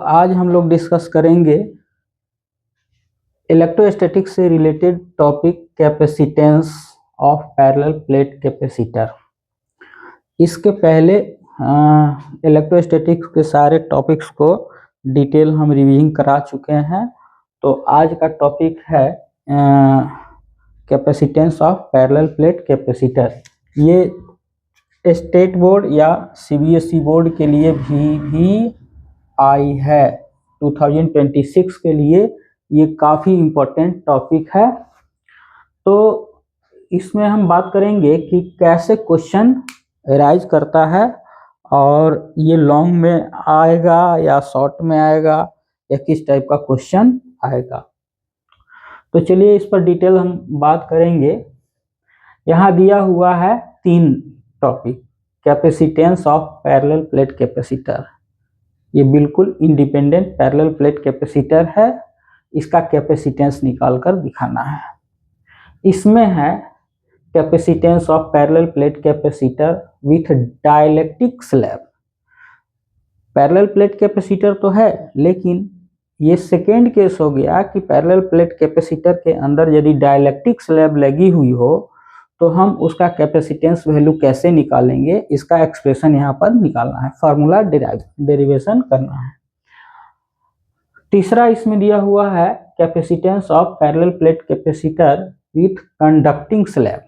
आज हम लोग डिस्कस करेंगे इलेक्ट्रोस्टैटिक्स से related topic capacitance of parallel plate capacitor. इसके पहले इलेक्ट्रोस्टैटिक्स के सारे टॉपिक्स को डिटेल हम रिवीजिंग करा चुके हैं। तो आज का टॉपिक है capacitance of parallel plate capacitor. ये स्टेट बोर्ड या सीबीएसई बोर्ड के लिए भी आई है 2026 के लिए। ये काफ़ी इम्पोर्टेंट टॉपिक है। तो इसमें हम बात करेंगे कि कैसे क्वेश्चन राइज करता है और ये लॉन्ग में आएगा या शॉर्ट में आएगा या किस टाइप का क्वेश्चन आएगा। तो चलिए इस पर डिटेल हम बात करेंगे। यहाँ दिया हुआ है 3 topic. Capacitance of parallel plate capacitor, ये बिल्कुल इंडिपेंडेंट पैरेलल प्लेट कैपेसिटर है। इसका कैपेसिटेंस निकाल कर दिखाना है। इसमें है capacitance of parallel plate capacitor with dielectric slab. Parallel plate capacitor तो है, लेकिन ये सेकेंड केस हो गया कि पैरेलल प्लेट कैपेसिटर के अंदर यदि डाइलेक्ट्रिक स्लैब लगी हुई हो तो हम उसका कैपेसिटेंस वैल्यू कैसे निकालेंगे, इसका एक्सप्रेशन यहाँ पर निकालना है, फार्मूला डेरिवेशन करना है। तीसरा इसमें दिया हुआ है capacitance of parallel plate capacitor with conducting slab.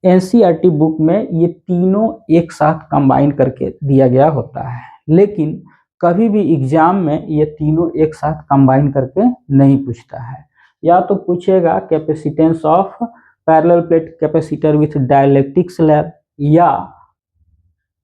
NCERT book में ये तीनों एक साथ कंबाइन करके दिया गया होता है, लेकिन कभी भी एग्जाम में ये तीनों एक साथ कंबाइन करके नहीं पूछता है। या तो पूछेगा capacitance of parallel plate capacitor with dielectric slab या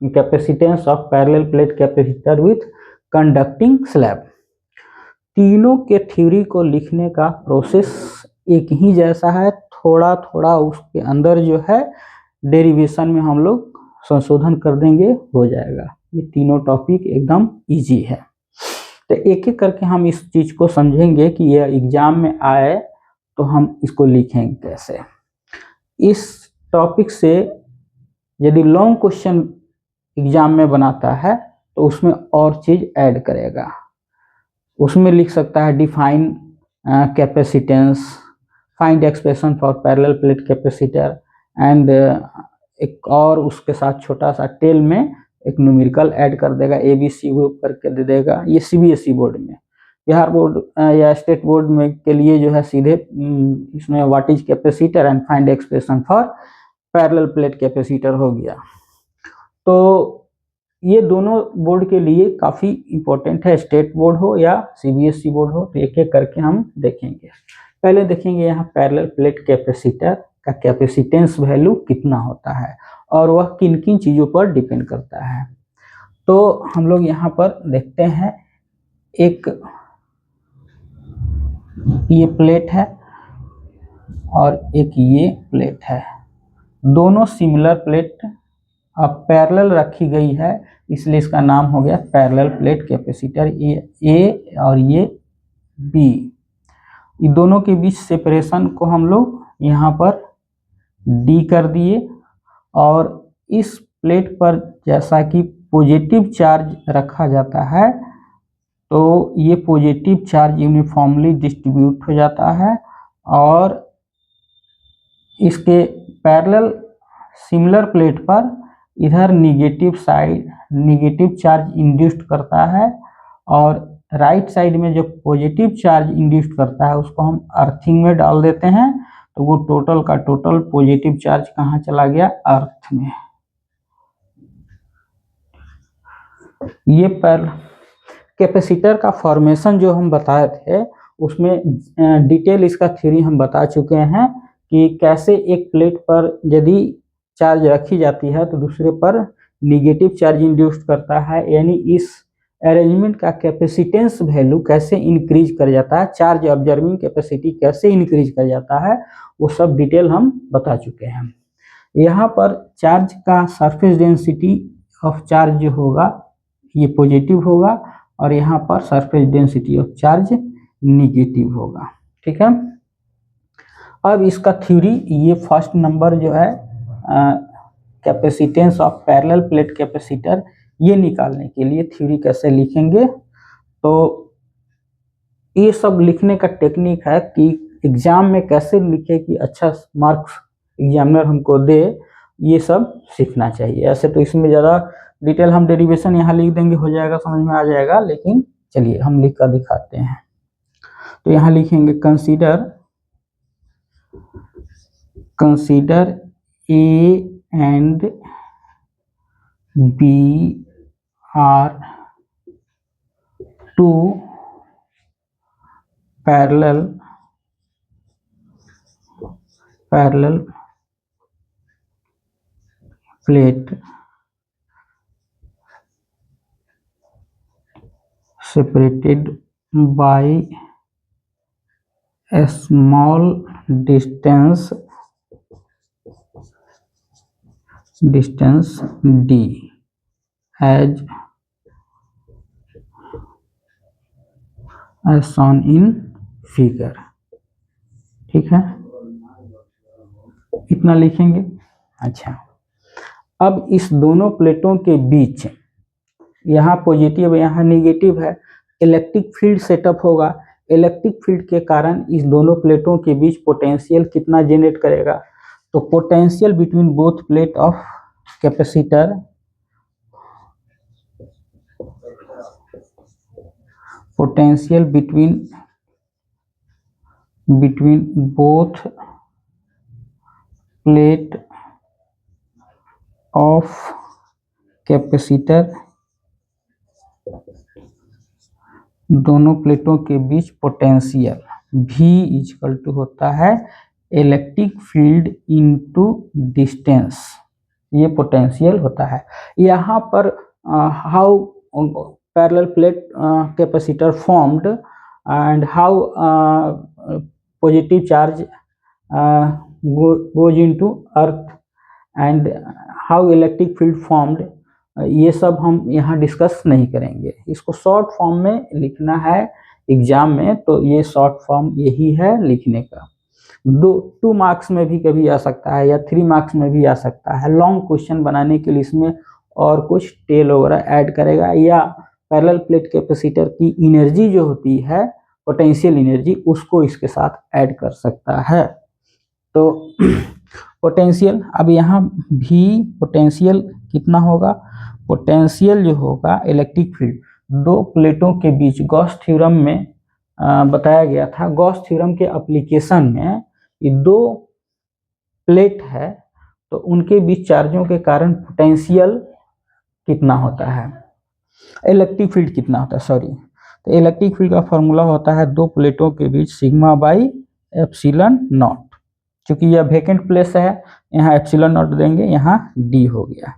capacitance of parallel plate capacitor with conducting slab. तीनों के थ्योरी को लिखने का प्रोसेस एक ही जैसा है, थोड़ा थोड़ा उसके अंदर जो है डेरिवेशन में हम लोग संशोधन कर देंगे, हो जाएगा। ये तीनों टॉपिक एकदम इजी है। तो एक एक करके हम इस चीज को समझेंगे कि यह एग्जाम में आए तो हम इसको लिखेंगे कैसे। इस टॉपिक से यदि लॉन्ग क्वेश्चन एग्जाम में बनाता है तो उसमें और चीज ऐड करेगा। उसमें लिख सकता है define capacitance, find expression for parallel plate capacitor and एक और उसके साथ छोटा सा टेल में एक न्यूमेरिकल ऐड कर देगा, ABC वो करके दे देगा। ये सीबीएसई बोर्ड में, बिहार बोर्ड या स्टेट बोर्ड में के लिए जो है सीधे इसमें what is capacitor and find expression for parallel plate capacitor हो गया। तो ये दोनों बोर्ड के लिए काफ़ी इम्पोर्टेंट है, स्टेट बोर्ड हो या सीबीएसई बोर्ड हो। तो एक एक करके हम देखेंगे। पहले देखेंगे यहाँ पैरेलल प्लेट कैपेसिटर का कैपेसिटेंस वैल्यू कितना होता है और वह किन किन चीज़ों पर डिपेंड करता है। तो हम लोग यहाँ पर देखते हैं, एक ये प्लेट है और एक ये प्लेट है। दोनों सिमिलर प्लेट अब पैरेलल रखी गई है, इसलिए इसका नाम हो गया पैरेलल प्लेट कैपेसिटर। ये ए और ये बी, ये दोनों के बीच सेपरेशन को हम लोग यहाँ पर डी कर दिए। और इस प्लेट पर जैसा कि पॉजिटिव चार्ज रखा जाता है तो ये पॉजिटिव चार्ज यूनिफॉर्मली डिस्ट्रीब्यूट हो जाता है और इसके पैरेलल सिमिलर प्लेट पर इधर negative side negative charge induced करता है और राइट साइड में जो पॉजिटिव चार्ज इंड्यूस्ड करता है उसको हम अर्थिंग में डाल देते हैं। तो वो टोटल का टोटल पॉजिटिव चार्ज कहाँ चला गया, अर्थ में। ये पर कैपेसिटर का फॉर्मेशन जो हम बताए थे उसमें डिटेल इसका थ्योरी हम बता चुके हैं कि कैसे एक प्लेट पर यदि चार्ज रखी जाती है तो दूसरे पर निगेटिव चार्ज इंड्यूस करता है, यानी इस अरेंजमेंट का कैपेसिटेंस वैल्यू कैसे इंक्रीज कर जाता है, चार्ज ऑब्जर्विंग कैपेसिटी कैसे इंक्रीज कर जाता है, वो सब डिटेल हम बता चुके हैं। यहाँ पर चार्ज का सरफेस डेंसिटी ऑफ चार्ज जो होगा ये पॉजिटिव होगा और यहाँ पर surface density of charge negative होगा। ठीक है। अब इसका थ्योरी, ये फर्स्ट नंबर जो है capacitance of parallel plate capacitor, ये निकालने के लिए थ्योरी कैसे लिखेंगे। तो ये सब लिखने का टेक्निक है कि एग्जाम में कैसे लिखे कि अच्छा मार्क्स एग्जामिनर हमको दे, ये सब सीखना चाहिए। ऐसे तो इसमें ज़्यादा डिटेल हम डेरिवेशन यहाँ लिख देंगे, हो जाएगा, समझ में आ जाएगा, लेकिन चलिए हम लिख कर दिखाते हैं। तो यहाँ लिखेंगे consider A and B are two parallel plate separated by a small distance d as shown in figure। ठीक है, इतना लिखेंगे। अच्छा, अब इस दोनों प्लेटों के बीच, यहाँ पॉजिटिव यहाँ नेगेटिव है, इलेक्ट्रिक फील्ड सेटअप होगा। इलेक्ट्रिक फील्ड के कारण इस दोनों प्लेटों के बीच पोटेंशियल कितना जनरेट करेगा, तो potential between both plate of capacitor potential between both plate of capacitor, दोनों प्लेटों के बीच पोटेंशियल V इक्वल टू होता है इलेक्ट्रिक फील्ड इनटू डिस्टेंस, ये पोटेंशियल होता है। यहाँ पर how parallel plate capacitor formed and how positive charge goes into earth and how electric field formed, ये सब हम यहाँ डिस्कस नहीं करेंगे। इसको शॉर्ट फॉर्म में लिखना है एग्जाम में, तो ये शॉर्ट फॉर्म यही है लिखने का। 2 मार्क्स में भी कभी आ सकता है या 3 मार्क्स में भी आ सकता है। लॉन्ग क्वेश्चन बनाने के लिए इसमें और कुछ टेल वगैरह ऐड करेगा, या पैरेलल प्लेट कैपेसिटर की एनर्जी जो होती है पोटेंशियल एनर्जी, उसको इसके साथ ऐड कर सकता है। तो पोटेंशियल, अब यहाँ भी पोटेंशियल कितना होगा, पोटेंशियल जो होगा इलेक्ट्रिक फील्ड दो प्लेटों के बीच गॉस थ्योरम में बताया गया था। गॉस थ्योरम के एप्लीकेशन में ये 2 प्लेट है, तो उनके बीच चार्जों के कारण पोटेंशियल कितना होता है, इलेक्ट्रिक फील्ड कितना होता है, सॉरी। तो इलेक्ट्रिक फील्ड का फॉर्मूला होता है 2 प्लेटों के बीच सिग्मा बाई एप्सिलॉन नॉट। चूंकि यह वेकेंट प्लेस है, यहाँ एप्सिलॉन नॉट देंगे, यहाँ डी हो गया।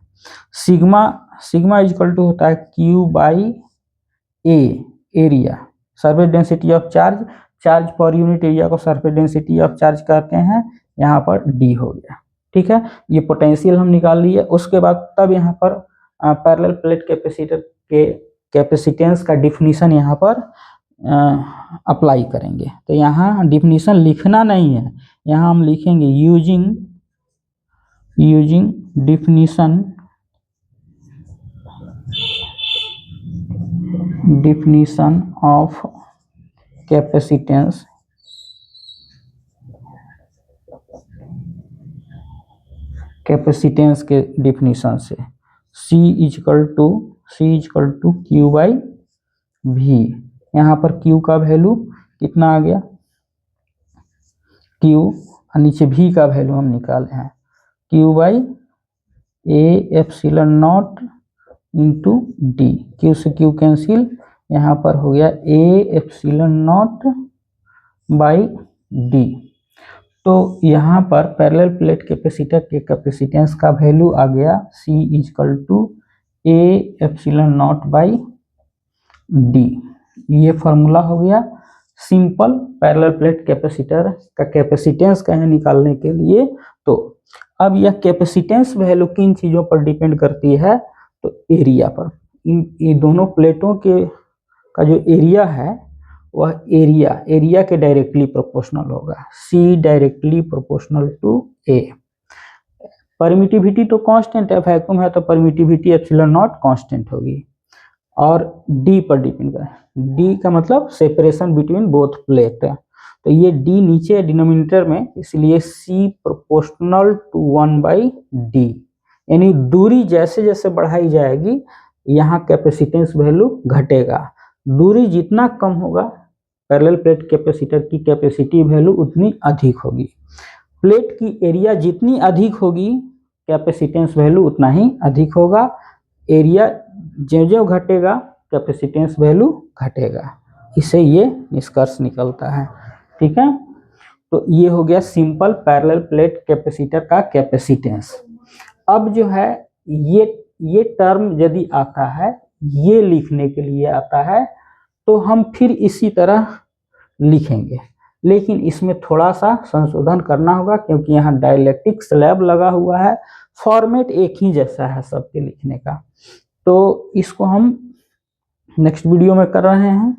सिग्मा इक्वल टू होता है Q by A, area, surface density of charge per unit area को सरफेस डेंसिटी ऑफ चार्ज कहते हैं, यहाँ पर डी हो गया। ठीक है, ये पोटेंशियल हम निकाल लिए। उसके बाद तब यहाँ पर पैरेलल प्लेट कैपेसिटर के कैपेसिटेंस का डिफिनीशन यहाँ पर अप्लाई करेंगे। तो यहाँ डिफिनीशन लिखना नहीं है, यहाँ हम लिखेंगे यूजिंग definition of capacitance के डिफिनीशन से C equal to Q by V. यहाँ पर Q का वैल्यू कितना आ गया, Q और नीचे V का वैल्यू हम निकाले हैं, Q by A epsilon naught into D, Q से Q कैंसिल, यहाँ पर हो गया A epsilon naught by D. तो यहाँ पर पैरेलल प्लेट कैपेसिटर के कैपेसिटेंस का वैल्यू आ गया C इक्वल टू A epsilon naught by D. ये फॉर्मूला हो गया सिंपल पैरेलल प्लेट कैपेसिटर का कैपेसिटेंस का है निकालने के लिए। तो अब यह कैपेसिटेंस वैल्यू किन चीज़ों पर डिपेंड करती है, तो एरिया पर। इन दोनों प्लेटों के का जो एरिया है वह एरिया के डायरेक्टली प्रोपोर्शनल होगा, C directly proportional to A। Permittivity तो कांस्टेंट है, वैक्यूम है तो परमिटिविटी एप्सिलॉन नॉट कांस्टेंट होगी। और डी पर डिपेंड करें। डी का मतलब सेपरेशन बिटवीन बोथ प्लेट, तो ये डी नीचे है डिनोमिनेटर में, इसलिए सी प्रोपोर्शनल टू 1/d, यानी दूरी जैसे जैसे बढ़ाई जाएगी यहाँ कैपेसिटेंस वैल्यू घटेगा। दूरी जितना कम होगा पैरेलल प्लेट कैपेसिटर की कैपेसिटी वैल्यू उतनी अधिक होगी। प्लेट की एरिया जितनी अधिक होगी कैपेसिटेंस वैल्यू उतना ही अधिक होगा। एरिया जो जो घटेगा कैपेसिटेंस वैल्यू घटेगा। इससे ये निष्कर्ष निकलता है। ठीक है, तो ये हो गया सिंपल पैरेलल प्लेट कैपेसिटर का कैपेसिटेंस। अब जो है ये टर्म यदि आता है, ये लिखने के लिए आता है, तो हम फिर इसी तरह लिखेंगे, लेकिन इसमें थोड़ा सा संशोधन करना होगा क्योंकि यहाँ डाइलेक्ट्रिक स्लैब लगा हुआ है। फॉर्मेट एक ही जैसा है सबके लिखने का, तो इसको हम नेक्स्ट वीडियो में कर रहे हैं।